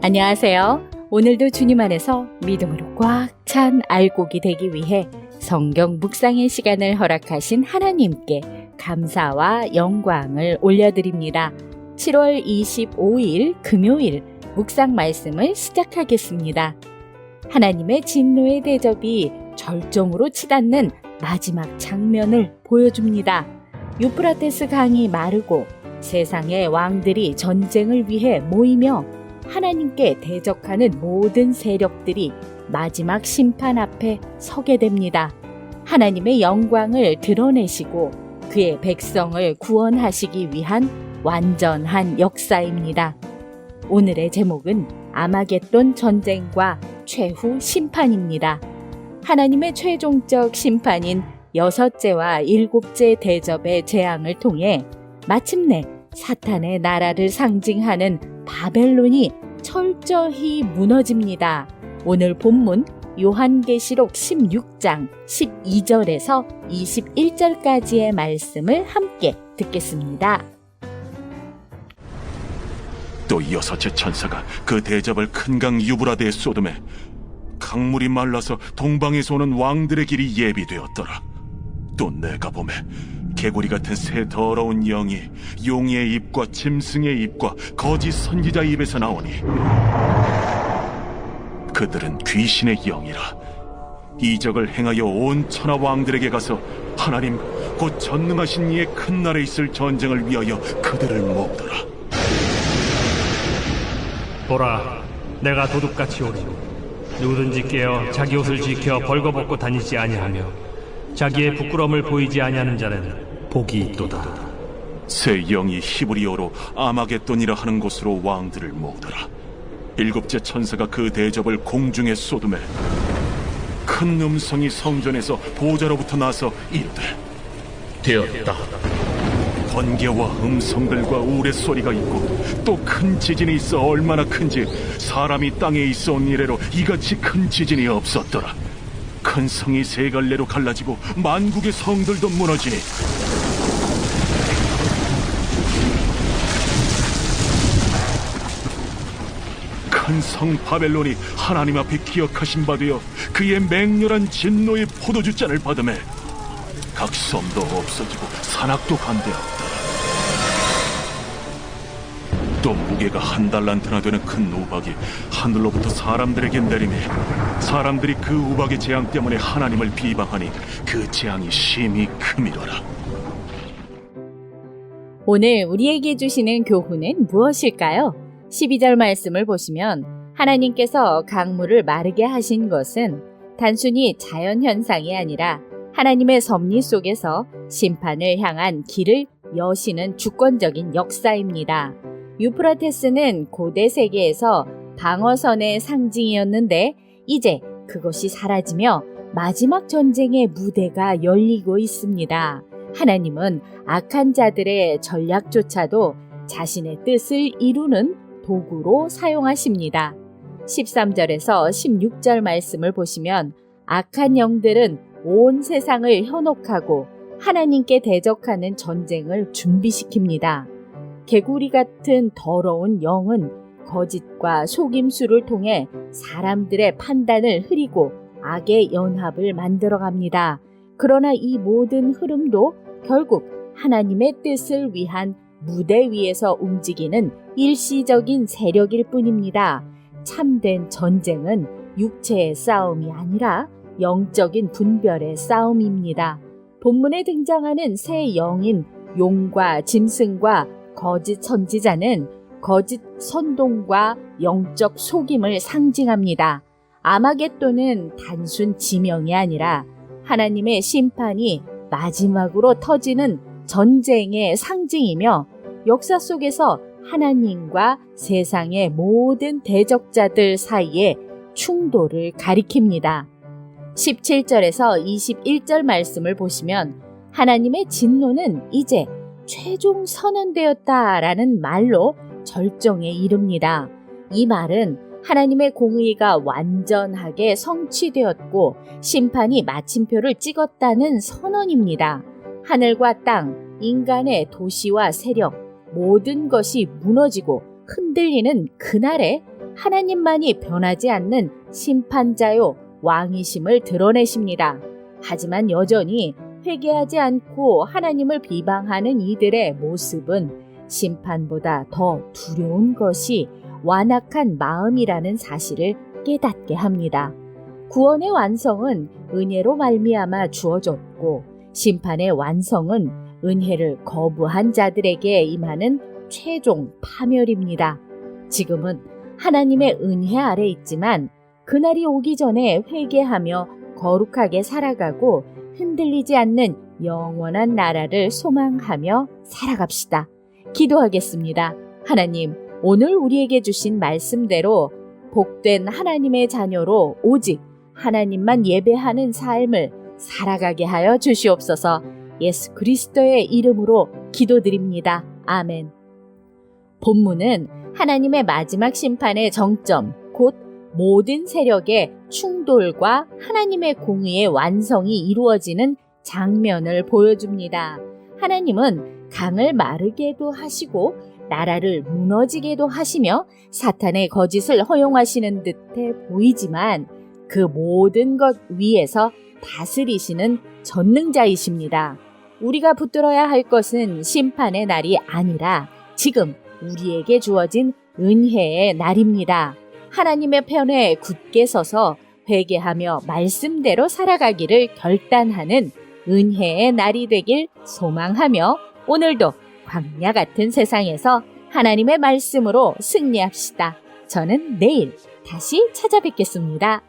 안녕하세요. 오늘도 주님 안에서 믿음으로 꽉 찬 알곡이 되기 위해 성경 묵상의 시간을 허락하신 하나님께 감사와 영광을 올려드립니다. 7월 25일 금요일 묵상 말씀을 시작하겠습니다. 하나님의 진노의 대접이 절정으로 치닫는 마지막 장면을 보여줍니다. 유프라테스 강이 마르고 세상의 왕들이 전쟁을 위해 모이며 하나님께 대적하는 모든 세력들이 마지막 심판 앞에 서게 됩니다. 하나님의 영광을 드러내시고 그의 백성을 구원하시기 위한 완전한 역사입니다. 오늘의 제목은 아마겟돈 전쟁과 최후 심판입니다. 하나님의 최종적 심판인 여섯째와 일곱째 대접의 재앙을 통해 마침내 사탄의 나라를 상징하는 바벨론이 철저히 무너집니다. 오늘 본문 요한계시록 16장 12절에서 21절까지의 말씀을 함께 듣겠습니다. 또 여섯째 천사가 그 대접을 큰 강 유브라데에 쏟음에 강물이 말라서 동방에서 오는 왕들의 길이 예비되었더라. 또 내가 보매 개구리 같은 새 더러운 영이 용의 입과 짐승의 입과 거짓 선지자의 입에서 나오니 그들은 귀신의 영이라. 이적을 행하여 온 천하 왕들에게 가서 하나님 곧 전능하신 이의 큰 날에 있을 전쟁을 위하여 그들을 모으더라. 보라, 내가 도둑같이 오리니 누구든지 깨어 자기 옷을 지켜 벌거벗고 다니지 아니하며 자기의 부끄러움을 보이지 아니하는 자는 복이 있도다. 새 영이 히브리어로 아마겟돈이라 하는 곳으로 왕들을 모으더라. 일곱째 천사가 그 대접을 공중에 쏟음에 큰 음성이 성전에서 보좌로부터 나서 이르되 되었다. 번개와 음성들과 우레소리가 있고 또 큰 지진이 있어 얼마나 큰지 사람이 땅에 있어 온 이래로 이같이 큰 지진이 없었더라. 큰 성이 세 갈래로 갈라지고 만국의 성들도 무너지니 큰 성 바벨론이 하나님 앞에 기억하신 바 되어 그의 맹렬한 진노의 포도주잔을 받으매 각 섬도 없어지고 산악도 간대었다. 또 무게가 한 달란트나 되는 큰 우박이 하늘로부터 사람들에게 내리매 사람들이 그 우박의 재앙 때문에 하나님을 비방하니 그 재앙이 심히 크미더라. 오늘 우리에게 주시는 교훈은 무엇일까요? 12절 말씀을 보시면 하나님께서 강물을 마르게 하신 것은 단순히 자연현상이 아니라 하나님의 섭리 속에서 심판을 향한 길을 여시는 주권적인 역사입니다. 유프라테스는 고대 세계에서 방어선의 상징이었는데 이제 그것이 사라지며 마지막 전쟁의 무대가 열리고 있습니다. 하나님은 악한 자들의 전략조차도 자신의 뜻을 이루는 도구로 사용하십니다. 13절에서 16절 말씀을 보시면 악한 영들은 온 세상을 현혹하고 하나님께 대적하는 전쟁을 준비시킵니다. 개구리 같은 더러운 영은 거짓과 속임수를 통해 사람들의 판단을 흐리고 악의 연합을 만들어갑니다. 그러나 이 모든 흐름도 결국 하나님의 뜻을 위한 무대 위에서 움직이는 일시적인 세력일 뿐입니다. 참된 전쟁은 육체의 싸움이 아니라 영적인 분별의 싸움입니다. 본문에 등장하는 새 영인 용과 짐승과 거짓 선지자는 거짓 선동과 영적 속임을 상징합니다. 아마겟돈은 단순 지명이 아니라 하나님의 심판이 마지막으로 터지는 전쟁의 상징이며 역사 속에서 하나님과 세상의 모든 대적자들 사이의 충돌을 가리킵니다. 17절에서 21절 말씀을 보시면 하나님의 진노는 이제 최종 선언되었다라는 말로 절정에 이릅니다. 이 말은 하나님의 공의가 완전하게 성취되었고 심판이 마침표를 찍었다는 선언입니다. 하늘과 땅, 인간의 도시와 세력, 모든 것이 무너지고 흔들리는 그날에 하나님만이 변하지 않는 심판자요 왕이심을 드러내십니다. 하지만 여전히 회개하지 않고 하나님을 비방하는 이들의 모습은 심판보다 더 두려운 것이 완악한 마음이라는 사실을 깨닫게 합니다. 구원의 완성은 은혜로 말미암아 주어졌고 심판의 완성은 은혜를 거부한 자들에게 임하는 최종 파멸입니다. 지금은 하나님의 은혜 아래 있지만 그날이 오기 전에 회개하며 거룩하게 살아가고 흔들리지 않는 영원한 나라를 소망하며 살아갑시다. 기도하겠습니다. 하나님, 오늘 우리에게 주신 말씀대로 복된 하나님의 자녀로 오직 하나님만 예배하는 삶을 살아가게 하여 주시옵소서. 예수 그리스도의 이름으로 기도드립니다. 아멘. 본문은 하나님의 마지막 심판의 정점, 곧 모든 세력의 충돌과 하나님의 공의의 완성이 이루어지는 장면을 보여줍니다. 하나님은 강을 마르게도 하시고 나라를 무너지게도 하시며 사탄의 거짓을 허용하시는 듯해 보이지만 그 모든 것 위에서 다스리시는 전능자이십니다. 우리가 붙들어야 할 것은 심판의 날이 아니라 지금 우리에게 주어진 은혜의 날입니다. 하나님의 편에 굳게 서서 회개하며 말씀대로 살아가기를 결단하는 은혜의 날이 되길 소망하며 오늘도 광야 같은 세상에서 하나님의 말씀으로 승리합시다. 저는 내일 다시 찾아뵙겠습니다.